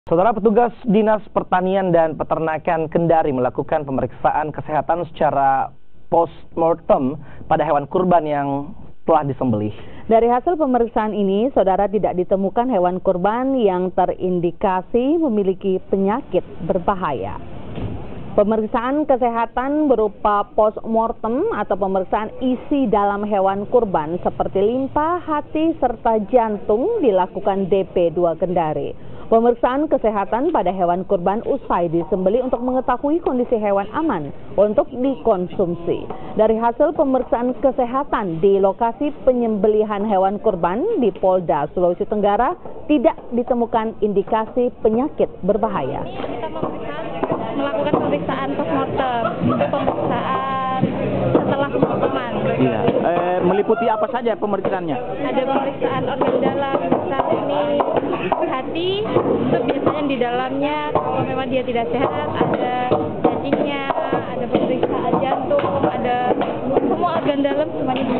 Saudara, petugas Dinas Pertanian dan Peternakan Kendari melakukan pemeriksaan kesehatan secara post-mortem pada hewan kurban yang telah disembelih. Dari hasil pemeriksaan ini, saudara, tidak ditemukan hewan kurban yang terindikasi memiliki penyakit berbahaya. Pemeriksaan kesehatan berupa post-mortem atau pemeriksaan isi dalam hewan kurban seperti limpa, hati, serta jantung dilakukan DP2 Kendari. Pemeriksaan kesehatan pada hewan kurban usai disembelih untuk mengetahui kondisi hewan aman untuk dikonsumsi. Dari hasil pemeriksaan kesehatan di lokasi penyembelihan hewan kurban di Polda Sulawesi Tenggara, tidak ditemukan indikasi penyakit berbahaya. Melakukan pemeriksaan postmortem, itu pemeriksaan setelah pemakaman. Iya. Meliputi apa saja pemeriksaannya? Ada pemeriksaan organ dalam, saat ini hati, itu biasanya di dalamnya kalau memang dia tidak sehat, ada cacingnya, ada pemeriksaan jantung, ada semua organ dalam semuanya.